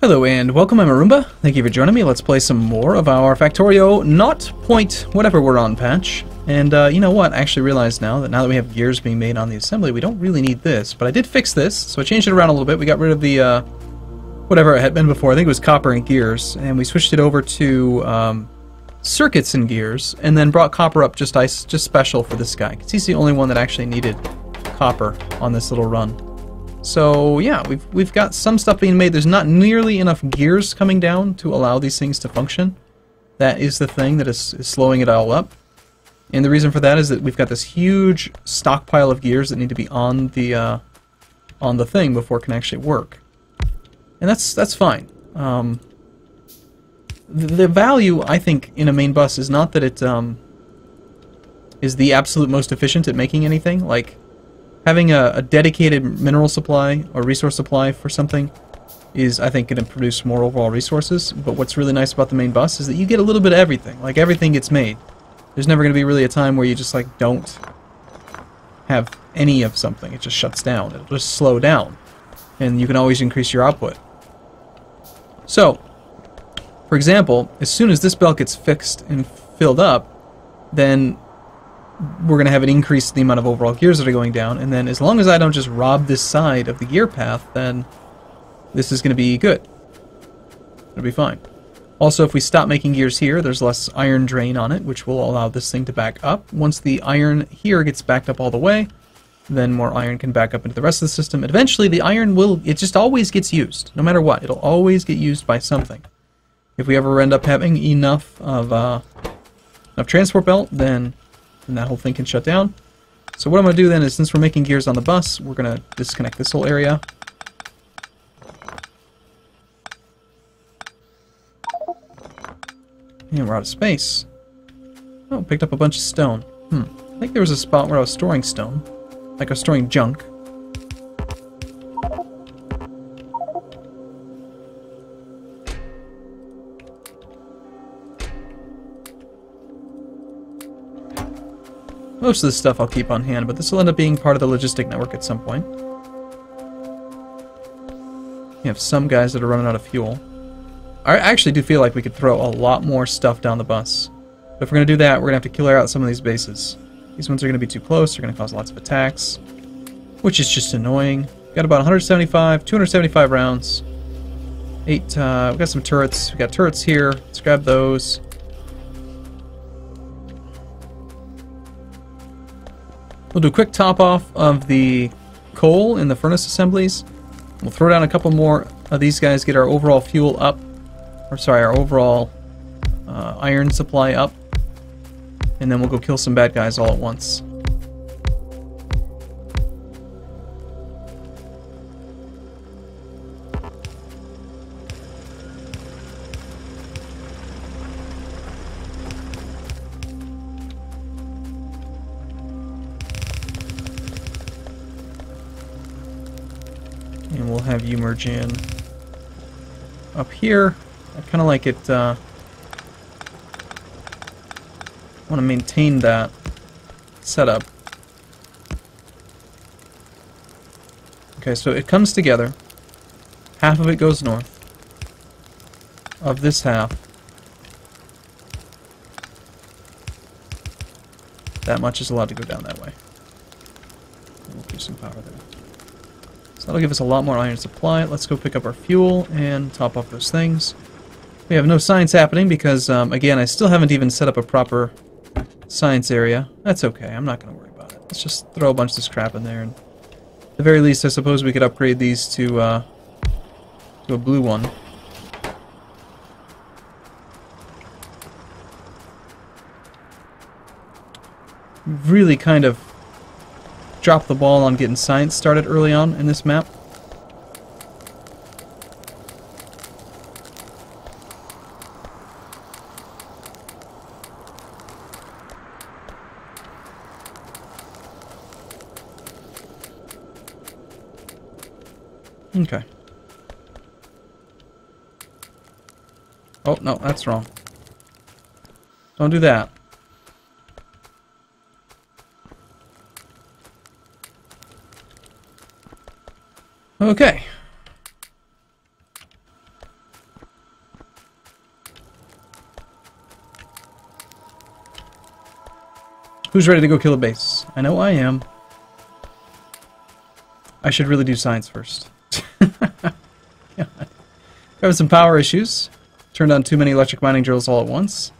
Hello and welcome, I'm Arumba. Thank you for joining me. Let's play some more of our Factorio not point whatever we're on patch. And you know what? I actually realized now that we have gears being made on the assembly, we don't really need this. But I did fix this, so I changed it around a little bit. We got rid of the whatever it had been before. I think it was copper and gears. And we switched it over to circuits and gears. And then brought copper up just special for this guy. Because he's the only one that actually needed copper on this little run. So yeah, we've got some stuff being made. There's not nearly enough gears coming down to allow these things to function. That is the thing that is slowing it all up. And the reason for that is that we've got this huge stockpile of gears that need to be on the thing before it can actually work. And that's fine. The value, I think, in a main bus is not that it is the absolute most efficient at making anything. Like, having a dedicated mineral supply or resource supply for something is, I think, going to produce more overall resources. But what's really nice about the main bus is that you get a little bit of everything. Like, everything gets made. There's never going to be really a time where you just, like, don't have any of something. It just shuts down. It'll just slow down. And you can always increase your output. So, for example, as soon as this belt gets fixed and filled up, then we're going to have an increase in the amount of overall gears that are going down, and then as long as I don't just rob this side of the gear path, then this is going to be good. It'll be fine. Also, if we stop making gears here, there's less iron drain on it, which will allow this thing to back up. Once the iron here gets backed up all the way, then more iron can back up into the rest of the system. And eventually, the iron it just always gets used, no matter what. It'll always get used by something. If we ever end up having enough of enough transport belt, then that whole thing can shut down. So what I'm going to do then is, since we're making gears on the bus, we're going to disconnect this whole area. And we're out of space. Oh, picked up a bunch of stone. I think there was a spot where I was storing stone. Like I was storing junk. Most of this stuff I'll keep on hand, but this will end up being part of the logistic network at some point. You have some guys that are running out of fuel. I actually do feel like we could throw a lot more stuff down the bus. But if we're going to do that, we're going to have to clear out some of these bases. These ones are going to be too close, they're going to cause lots of attacks, which is just annoying. Got about 275 rounds. We got some turrets. We got turrets here. Let's grab those. We'll do a quick top off of the coal in the furnace assemblies. We'll throw down a couple more of these guys, get our overall fuel up. Or sorry, our overall iron supply up. And then we'll go kill some bad guys all at once. And we'll have you merge in up here. I kind of like it, I want to maintain that setup. Okay, so it comes together. Half of it goes north. Of this half, that much is allowed to go down that way. We'll do some power there. So that'll give us a lot more iron supply. Let's go pick up our fuel and top off those things. We have no science happening because, again, I still haven't even set up a proper science area. That's okay. I'm not going to worry about it. Let's just throw a bunch of this crap in there. And at the very least, I suppose we could upgrade these to a blue one. Really kind of dropped the ball on getting science started early on in this map. Okay. Oh, no, that's wrong. Don't do that. Okay. Who's ready to go kill a base? I know I am. I should really do science first. Having some power issues. Turned on too many electric mining drills all at once.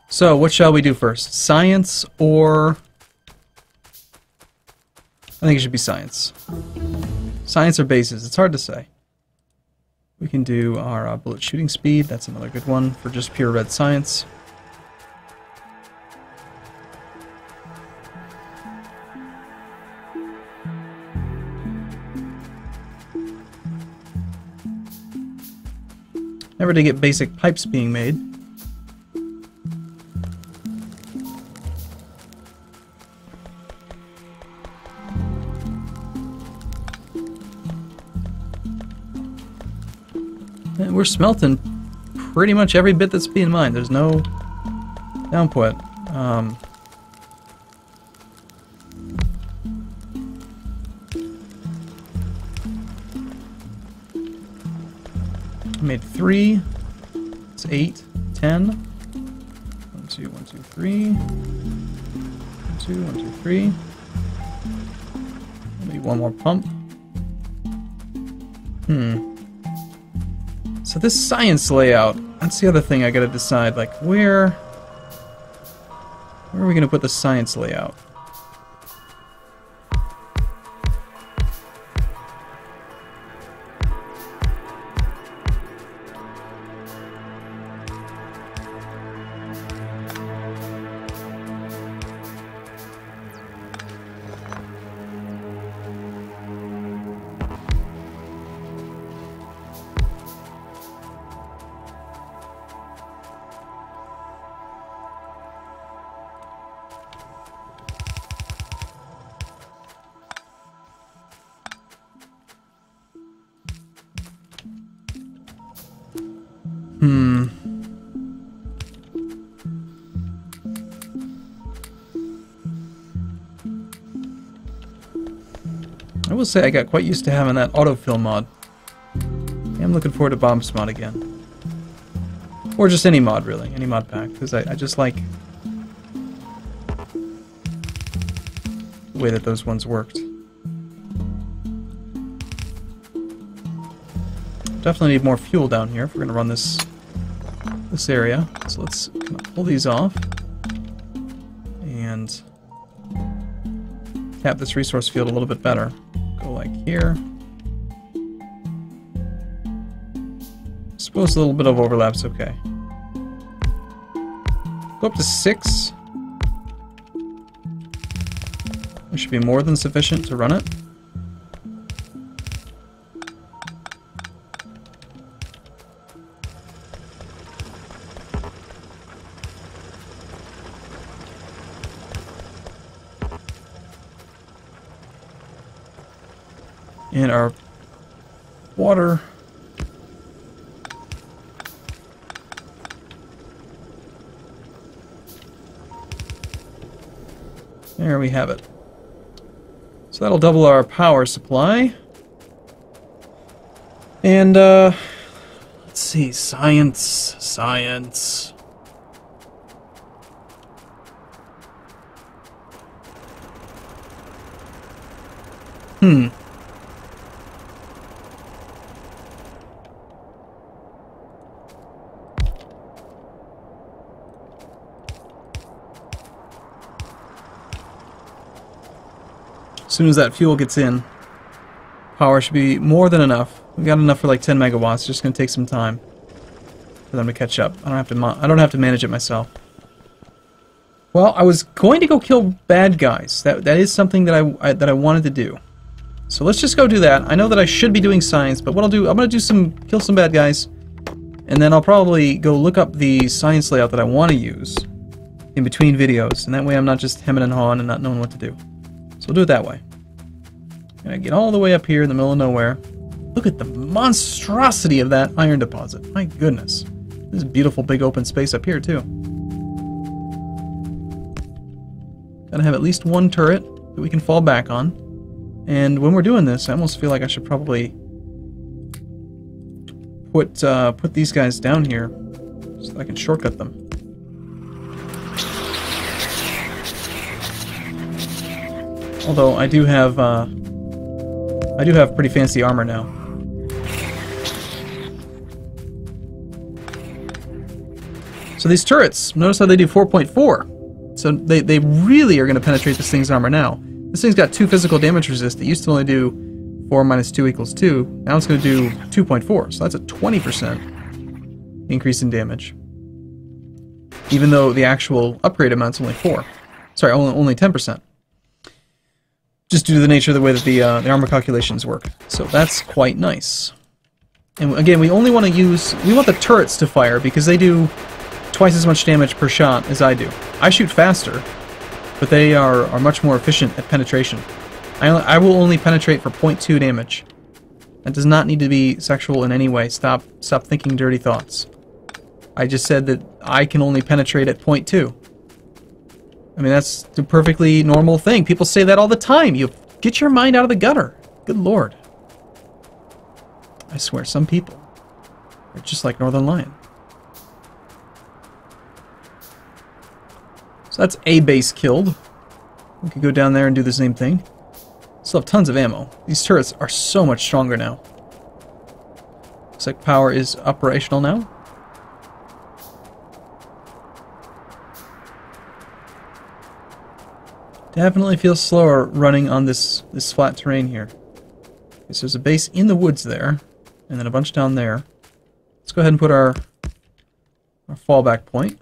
So, what shall we do first? Science or... I think it should be science. Science or bases? It's hard to say. We can do our bullet shooting speed. That's another good one for just pure red science. Never to get basic pipes being made. And we're smelting pretty much every bit that's being mined. There's no downput. I made 3. It's 8, 10. 1, 2, 1, 2, 3. 1, 2, 1, 2, 3. Maybe one more pump. So this science layout, that's the other thing I gotta decide, like where are we gonna put the science layout? I will say I got quite used to having that autofill mod. I'm looking forward to Bombs mod again. Or just any mod, really. Any mod pack. Because I just like the way that those ones worked. Definitely need more fuel down here if we're going to run this area. So let's kind of pull these off. And tap this resource field a little bit better. Go like here. Suppose a little bit of overlap's okay. Go up to 6. It should be more than sufficient to run it. And our water there we have it. So that'll double our power supply. And let's see, science. As soon as that fuel gets in, power should be more than enough. We got enough for like 10 megawatts. It's just going to take some time for them to catch up. I don't have to manage it myself. Well, I was going to go kill bad guys. That is something that I wanted to do. So let's just go do that. I know that I should be doing science, but what I'll do, I'm going to kill some bad guys, and then I'll probably go look up the science layout that I want to use in between videos, and that way I'm not just hemming and hawing and not knowing what to do. So we'll do it that way. And I get all the way up here in the middle of nowhere. Look at the monstrosity of that iron deposit. My goodness. This is beautiful big open space up here too. Gotta have at least one turret that we can fall back on. And when we're doing this, I almost feel like I should probably put these guys down here so that I can shortcut them. Although I do have pretty fancy armor now. So these turrets, notice how they do 4.4. So they really are going to penetrate this thing's armor now. This thing's got 2 physical damage resist. It used to only do 4 minus 2 equals 2. Now it's going to do 2.4. So that's a 20% increase in damage. Even though the actual upgrade amount's only 4. Sorry, only 10%. Just due to the nature of the way that the armor calculations work. So that's quite nice. And again, we only want to we want the turrets to fire because they do twice as much damage per shot as I do. I shoot faster, but they are much more efficient at penetration. I will only penetrate for 0.2 damage. That does not need to be sexual in any way. Stop thinking dirty thoughts. I just said that I can only penetrate at 0.2. I mean, that's the perfectly normal thing. People say that all the time. You get your mind out of the gutter. Good lord. I swear, some people are just like Northern Lion. So that's a base killed. We could go down there and do the same thing. Still have tons of ammo. These turrets are so much stronger now. Looks like power is operational now. Definitely feels slower running on this flat terrain here. Okay, so there's a base in the woods there, and then a bunch down there. Let's go ahead and put our fallback point.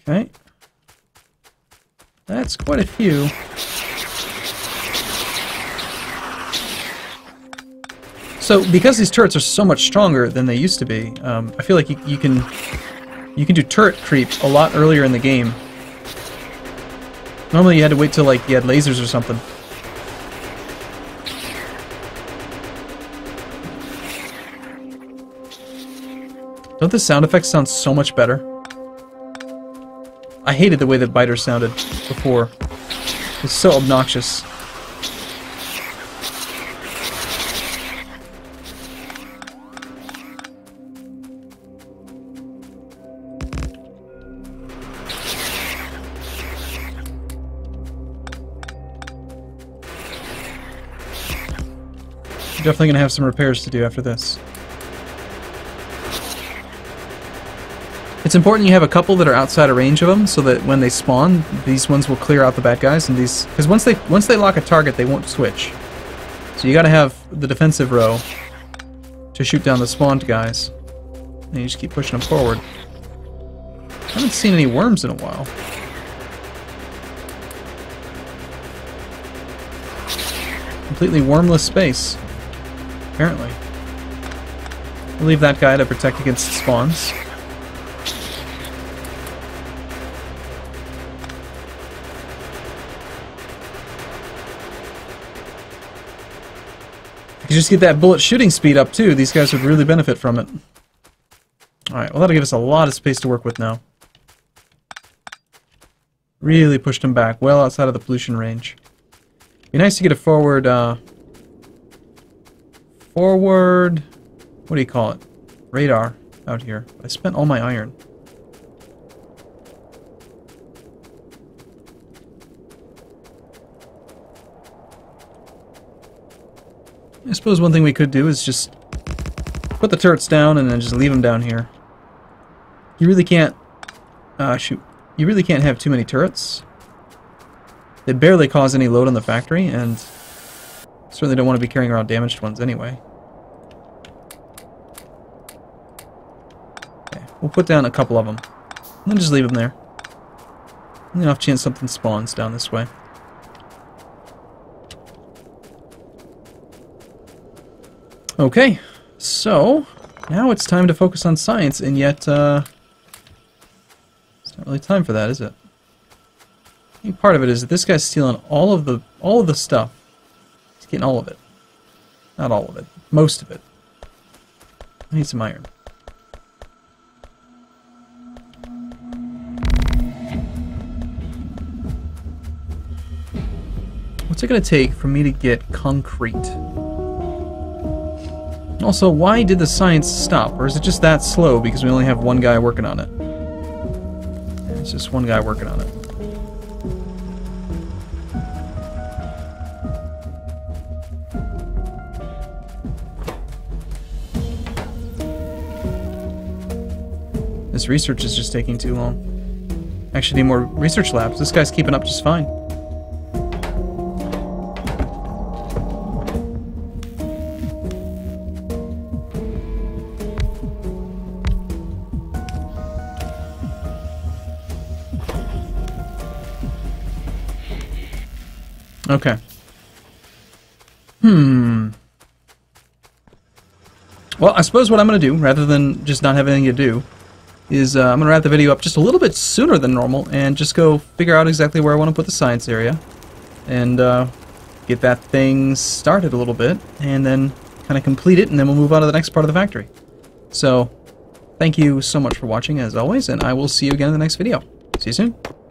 Okay. That's quite a few. So, because these turrets are so much stronger than they used to be, I feel like you can do turret creep a lot earlier in the game. Normally you had to wait till, like, you had lasers or something. Don't the sound effects sound so much better? I hated the way that biters sounded before. It's so obnoxious. Definitely going to have some repairs to do after this. It's important you have a couple that are outside of range of them, so that when they spawn, these ones will clear out the bad guys, and these, because once they lock a target, they won't switch. So you got to have the defensive row to shoot down the spawned guys, and you just keep pushing them forward. I haven't seen any worms in a while. Completely wormless space. Apparently. We'll leave that guy to protect against spawns. If you just get that bullet shooting speed up too, these guys would really benefit from it. Alright, well that'll give us a lot of space to work with now. Really pushed him back, well outside of the pollution range. Be nice to get a forward, what do you call it? Radar out here. I spent all my iron. I suppose one thing we could do is just put the turrets down and then just leave them down here. You really can't, shoot. You really can't have too many turrets. They barely cause any load on the factory, and certainly don't want to be carrying around damaged ones anyway. Okay, we'll put down a couple of them. And then just leave them there. And off chance something spawns down this way. Okay, so now it's time to focus on science, and yet it's not really time for that, is it? I think part of it is that this guy's stealing all of the stuff. He's getting all of it. Not all of it. Most of it. I need some iron. What's it going to take for me to get concrete? And also, why did the science stop? Or is it just that slow because we only have one guy working on it? Yeah, it's just one guy working on it. This research is just taking too long. Actually need more research labs. This guy's keeping up just fine. Okay. Well, I suppose what I'm going to do, rather than just not have anything to do, is I'm going to wrap the video up just a little bit sooner than normal and just go figure out exactly where I want to put the science area and get that thing started a little bit and then kind of complete it, and then we'll move on to the next part of the factory. So, thank you so much for watching as always, and I will see you again in the next video. See you soon.